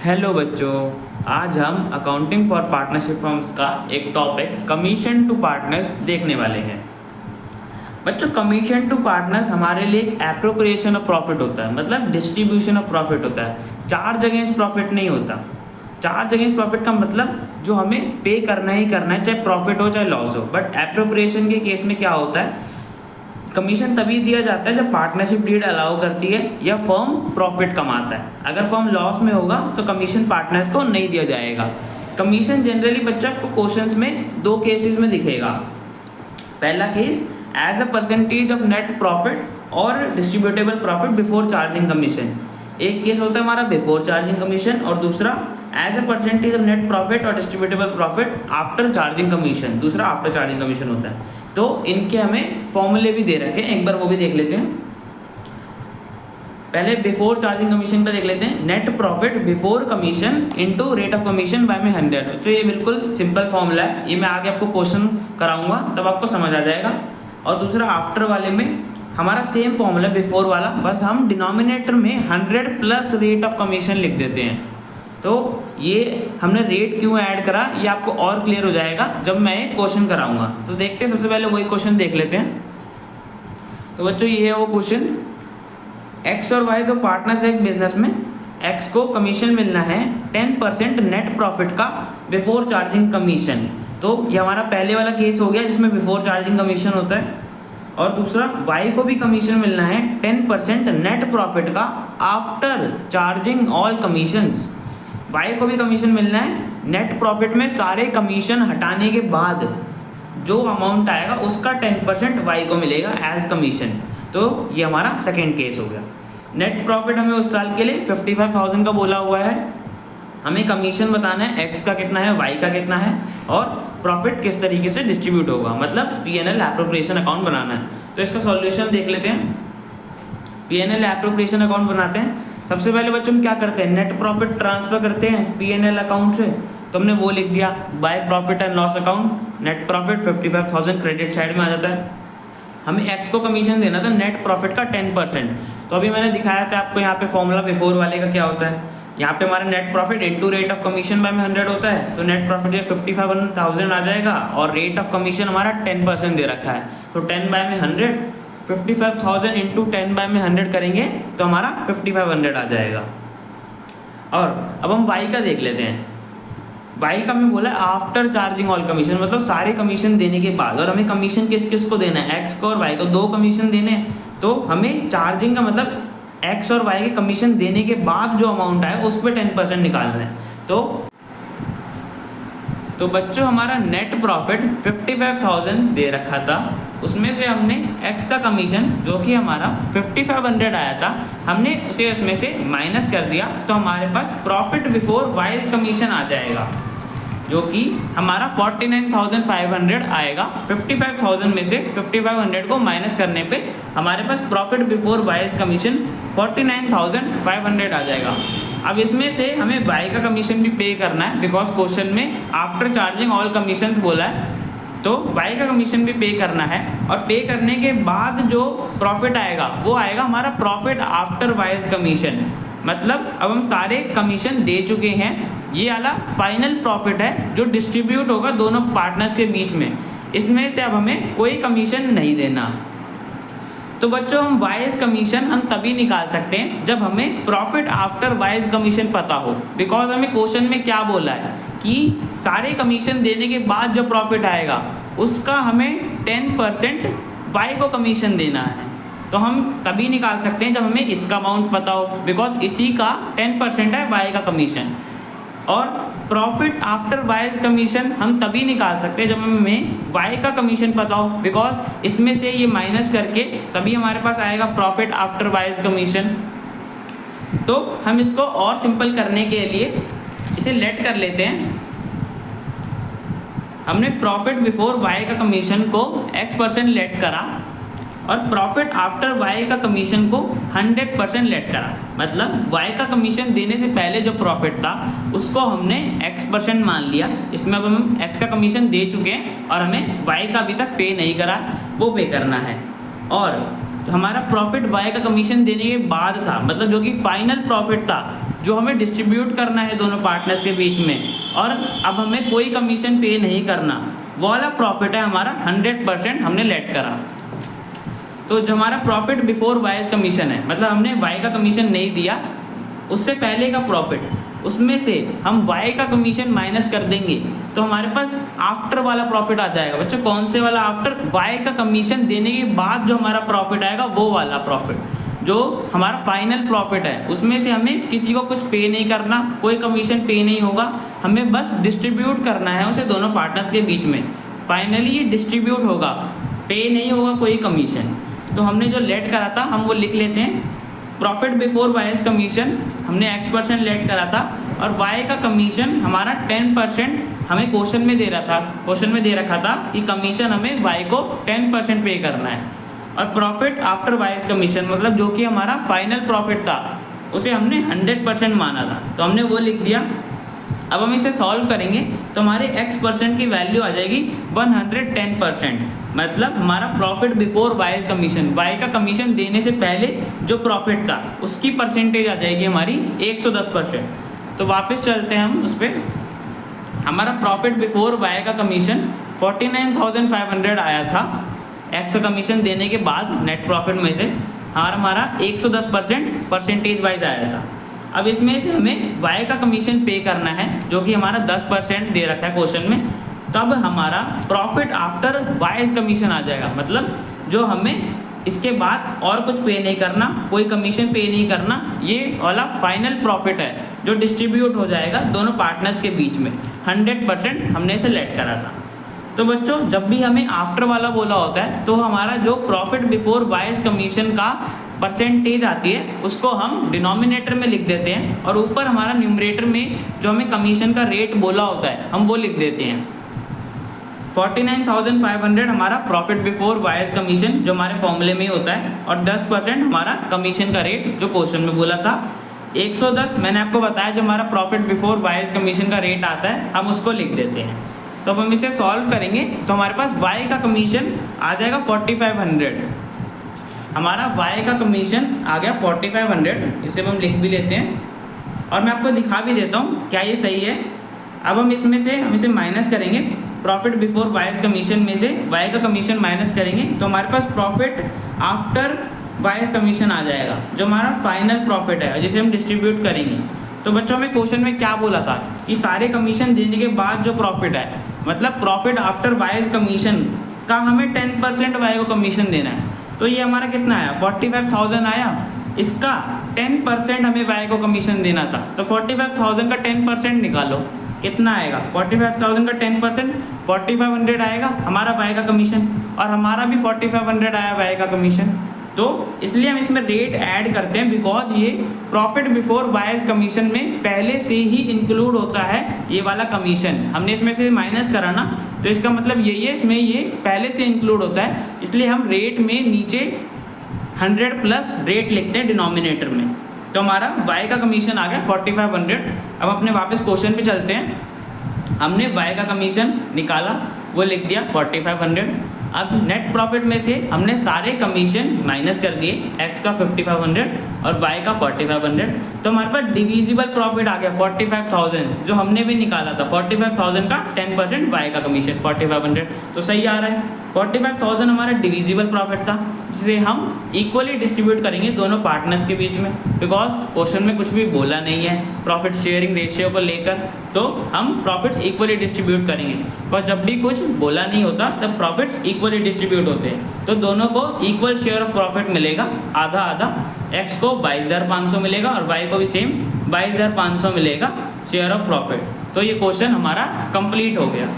Hello बच्चों, आज हम अकाउंटिंग फॉर पार्टनरशिप फर्म्स का एक टॉपिक कमीशन टू पार्टनर्स देखने वाले हैं। बच्चों, कमीशन टू पार्टनर्स हमारे लिए एक एप्रोप्रिएशन ऑफ प्रॉफिट होता है, मतलब डिस्ट्रीब्यूशन ऑफ प्रॉफिट होता है। चार्ज अगेंस्ट प्रॉफिट नहीं होता। चार्ज अगेंस्ट प्रॉफिट का मतलब जो हमें पे करना ही करना है, चाहे प्रॉफिट हो चाहे लॉस हो। बट एप्रोप्रिएशन के केस में क्या होता है, कमीशन तभी दिया जाता है जब पार्टनरशिप डीड अलाउ करती है या फर्म प्रॉफिट कमाता है। अगर फर्म लॉस में होगा तो कमीशन पार्टनर्स को नहीं दिया जाएगा। कमीशन जनरली बच्चा आपको क्वेश्चंस में दो केसेस में दिखेगा। पहला case as a percentage of net profit और distributable profit before charging commission. एक केस होता है हमारा बिफोर चार्जिंग कमीशन और दूसरा as a percentage of net profit और distributable profit after charging commission. दूसरा आफ्टर चार्जिंग कमीशन होता है। तो इनके हमें फॉर्मूले भी दे रखे हैं, एक बार वो भी देख लेते हैं। पहले बिफोर चार्जिंग कमीशन पे देख लेते हैं। Net profit before commission into rate of commission by में 100। तो ये बिल्कुल सिंपल फॉर्मूला है, ये मैं आगे आपको क्वेश्चन कराऊंगा तब आपको समझ आ जाएगा। और दूसरा आफ्टर वाले में हमारा सेम फॉर्मूला बिफोर वाला, बस हम डिनोमिनेटर में 100 प्लस रेट ऑफ कमीशन लिख देते हैं। तो ये हमने रेट क्यों ऐड करा ये आपको और क्लियर हो जाएगा जब मैं क्वेश्चन कराऊंगा। तो देखते हैं, सबसे पहले वही क्वेश्चन देख लेते हैं। तो बच्चों ये है वो क्वेश्चन। एक्स और वाई दो पार्टनर्स है एक बिजनेस में। एक्स को कमीशन मिलना है 10% नेट प्रॉफिट का बिफोर चार्जिंग कमीशन। तो ये हमारा पहले वाला केस हो गया जिसमें बिफोर चार्जिंग कमीशन होता है। और दूसरा वाई को भी कमीशन मिलना है 10% नेट प्रॉफिट का after charging all commissions. Y को भी कमीशन मिलना है नेट प्रॉफिट में सारे कमीशन हटाने के बाद जो अमाउंट आएगा उसका 10% वाई को मिलेगा एज कमीशन। तो ये हमारा सेकेंड केस हो गया। नेट प्रॉफिट हमें उस साल के लिए 55,000 का बोला हुआ है। हमें कमीशन बताना है एक्स का कितना है, वाई का कितना है और प्रॉफिट किस तरीके से डिस्ट्रीब्यूट होगा, मतलब पीएनएल एप्रोप्रिएशन अकाउंट बनाना है। तो इसका सॉल्यूशन देख लेते हैं। पीएनएल एप्रोप्रिएशन अकाउंट बनाते हैं। सबसे पहले बच्चों हम क्या करते हैं, नेट प्रॉफिट ट्रांसफर करते हैं पीएनएल अकाउंट से। तो हमने वो लिख दिया by profit and loss account. Net profit 55,000 credit side में आ जाता है। हमें एक्स को कमीशन देना था नेट प्रॉफिट का 10%। तो अभी मैंने दिखाया था आपको यहाँ पे फॉर्मूला बिफोर वाले का क्या होता है। यहाँ पे हमारा net profit into rate of commission by में 100 होता है। तो नेट प्रॉफिट ये 55,000 आ जाएगा और रेट ऑफ कमीशन हमारा 10% दे रखा है। तो 10 बाय में 100, 55,000 इंटू 10 बाय में 100 करेंगे तो हमारा 5500 आ जाएगा। और अब हम वाई का देख लेते हैं। वाई का मैं बोला आफ्टर चार्जिंग ऑल कमीशन, मतलब सारे कमीशन देने के बाद। और हमें कमीशन किस किस को देना है, एक्स को और वाई को, दो कमीशन देने हैं। तो हमें चार्जिंग का मतलब एक्स और वाई के कमीशन देने के बाद जो अमाउंट आए उस पर 10% निकालना है। तो बच्चों हमारा नेट प्रॉफिट 55,000 दे रखा था, उसमें से हमने एक्स का कमीशन जो कि हमारा 5500 आया था, हमने उसे उसमें से माइनस कर दिया। तो हमारे पास प्रॉफिट बिफोर वाइज कमीशन आ जाएगा जो कि हमारा 49,500 आएगा। 55,000 में से 5500 को माइनस करने पे हमारे पास प्रॉफिट बिफोर वाइज कमीशन 49,500 आ जाएगा। अब इसमें से हमें वाई का कमीशन भी पे करना है, बिकॉज क्वेश्चन में आफ्टर चार्जिंग ऑल कमीशंस बोला है। तो वाई का कमीशन भी पे करना है और पे करने के बाद जो प्रॉफिट आएगा वो आएगा हमारा प्रॉफिट आफ्टर वाइज कमीशन। मतलब अब हम सारे कमीशन दे चुके हैं, ये वाला फाइनल प्रॉफिट है जो डिस्ट्रीब्यूट होगा दोनों पार्टनर्स के बीच में। इसमें से अब हमें कोई कमीशन नहीं देना। तो बच्चों हम वाइज कमीशन हम तभी निकाल सकते हैं जब हमें प्रॉफिट आफ्टर वाइज कमीशन पता हो। बिकॉज हमें क्वेश्चन में क्या बोला है कि सारे कमीशन देने के बाद जो प्रॉफिट आएगा उसका हमें 10% वाई को कमीशन देना है। तो हम तभी निकाल सकते हैं जब हमें इसका अमाउंट पता हो, बिकॉज इसी का 10% है वाई का कमीशन। और प्रॉफिट आफ्टर वाइज कमीशन हम तभी निकाल सकते हैं जब हमें वाई का कमीशन पता हो, बिकॉज इसमें से ये माइनस करके तभी हमारे पास आएगा प्रॉफिट आफ्टर वाइज कमीशन। तो हम इसको और सिंपल करने के लिए इसे लेट कर लेते हैं। हमने प्रॉफिट बिफोर वाई का कमीशन को x% लेट करा और प्रॉफिट आफ्टर वाई का कमीशन को 100% लेट करा। मतलब वाई का कमीशन देने से पहले जो प्रॉफिट था उसको हमने x% मान लिया। इसमें अब हम x का कमीशन दे चुके हैं और हमें वाई का अभी तक पे नहीं करा, वो पे करना है। और हमारा प्रॉफिट वाई का कमीशन देने के बाद था, मतलब जो कि फाइनल प्रॉफिट था जो हमें डिस्ट्रीब्यूट करना है दोनों पार्टनर्स के बीच में, और अब हमें कोई कमीशन पे नहीं करना, वो वाला प्रॉफिट है हमारा 100% हमने लेट करा। तो जो हमारा प्रॉफिट बिफोर वाइज कमीशन है, मतलब हमने वाई का कमीशन नहीं दिया, उससे पहले का प्रॉफिट, उसमें से हम वाई का कमीशन माइनस कर देंगे तो हमारे पास आफ्टर वाला प्रॉफिट आ जाएगा। बच्चों कौन से वाला? आफ्टर वाई का कमीशन देने के बाद जो हमारा प्रॉफिट आएगा वो वाला प्रॉफिट, जो हमारा फाइनल प्रॉफिट है, उसमें से हमें किसी को कुछ पे नहीं करना, कोई कमीशन पे नहीं होगा, हमें बस डिस्ट्रीब्यूट करना है उसे दोनों पार्टनर्स के बीच में। फाइनली ये डिस्ट्रीब्यूट होगा, पे नहीं होगा कोई कमीशन। तो हमने जो लेट करा था हम वो लिख लेते हैं, प्रॉफिट बिफोर वाइज कमीशन हमने x% लेट करा था, और वाई का कमीशन हमारा 10% हमें क्वेश्चन में दे रहा था, क्वेश्चन में दे रखा था कि कमीशन हमें वाई को 10% पे करना है, और प्रॉफिट आफ्टर वाइज कमीशन मतलब जो कि हमारा फाइनल प्रॉफिट था उसे हमने 100% माना था, तो हमने वो लिख दिया। अब हम इसे सॉल्व करेंगे तो हमारे x% की वैल्यू आ जाएगी 110%, मतलब हमारा profit before Y's commission, Y का कमीशन देने से पहले जो प्रॉफिट था उसकी परसेंटेज आ जाएगी हमारी 110%। तो वापस चलते हैं हम उस पर। हमारा प्रॉफिट बिफोर वाई का कमीशन 49,500 आया था, एक्स का कमीशन देने के बाद नेट प्रॉफिट में से हमारा 110% परसेंटेज वाइज आया था। अब इसमें से हमें वाई का कमीशन पे करना है जो कि हमारा 10% दे रखा है क्वेश्चन में, तब हमारा प्रॉफिट आफ्टर वाइज कमीशन आ जाएगा, मतलब जो हमें इसके बाद और कुछ पे नहीं करना, कोई कमीशन पे नहीं करना, ये वाला फाइनल प्रॉफिट है जो डिस्ट्रीब्यूट हो जाएगा दोनों पार्टनर्स के बीच में। 100% हमने इसे लेट करा था। तो बच्चों जब भी हमें आफ्टर वाला बोला होता है तो हमारा जो प्रॉफिट बिफोर वाइज कमीशन का परसेंटेज आती है उसको हम डिनोमिनेटर में लिख देते हैं, और ऊपर हमारा न्यूमरेटर में जो हमें कमीशन का रेट बोला होता है हम वो लिख देते हैं। 49,500 हमारा प्रॉफिट बिफोर वाइज कमीशन जो हमारे फॉर्मूले में होता है, और 10% हमारा कमीशन का रेट जो क्वेश्चन में बोला था। 110 मैंने आपको बताया जो हमारा प्रॉफिट बिफोर वाइज कमीशन का रेट आता है हम उसको लिख देते हैं। तो अब हम इसे सॉल्व करेंगे तो हमारे पास वाई का कमीशन आ जाएगा 4500, हमारा वाई का कमीशन आ गया 4500, इसे हम लिख भी लेते हैं और मैं आपको दिखा भी देता हूँ क्या ये सही है। अब हम इसमें से हम इसे माइनस करेंगे, प्रॉफिट बिफोर वाइज कमीशन में से वाई का कमीशन माइनस करेंगे तो हमारे पास प्रॉफिट आफ्टर वाइज कमीशन आ जाएगा जो हमारा फाइनल प्रॉफिट है जिसे हम डिस्ट्रीब्यूट करेंगे। तो बच्चों में क्वेश्चन में क्या बोला था कि सारे कमीशन देने के बाद जो प्रॉफिट है, मतलब प्रॉफिट आफ्टर वाइज कमीशन का हमें 10% वाई को कमीशन देना है। तो ये हमारा कितना आया 45,000 आया, इसका 10% हमें वाई को कमीशन देना था। तो 45,000 का 10% निकालो कितना आएगा, 45,000 का 10% 4500 आएगा हमारा वाई का कमीशन, और हमारा भी 4500 आया वाई का कमीशन। तो इसलिए हम इसमें रेट ऐड करते हैं बिकॉज ये प्रॉफिट बिफोर वाइज कमीशन में पहले से ही इंक्लूड होता है ये वाला कमीशन। हमने इसमें से माइनस करा ना, तो इसका मतलब यही है इसमें ये पहले से इंक्लूड होता है, इसलिए हम रेट में नीचे 100 प्लस रेट लिखते हैं डिनोमिनेटर में। तो हमारा वाई का कमीशन आ गया 4500। अब अपने वापस क्वेश्चन पे चलते हैं। हमने वाई का कमीशन निकाला, वो लिख दिया 4500। अब नेट प्रॉफिट में से हमने सारे कमीशन माइनस कर दिए, एक्स का 5500 और वाई का 4500। तो हमारे पास डिविजिबल प्रॉफिट आ गया 45,000 जो हमने भी निकाला था। 45,000 का 10% वाई का कमीशन 4500, तो सही आ रहा है। 45,000 हमारा डिविजिबल प्रॉफिट था जिसे हम इक्वली डिस्ट्रीब्यूट करेंगे दोनों पार्टनर्स के बीच में, बिकॉज क्वेश्चन में कुछ भी बोला नहीं है प्रॉफिट शेयरिंग रेशियो को लेकर, तो हम प्रॉफिट्स इक्वली डिस्ट्रीब्यूट करेंगे। और जब भी कुछ बोला नहीं होता तब प्रॉफिट्स इक्वली डिस्ट्रीब्यूट होते हैं, तो दोनों को इक्वल शेयर ऑफ प्रॉफिट मिलेगा, आधा आधा। एक्स को 22,500 मिलेगा और वाई को भी सेम 22,500 मिलेगा शेयर ऑफ प्रॉफिट। तो ये क्वेश्चन हमारा कंप्लीट हो गया।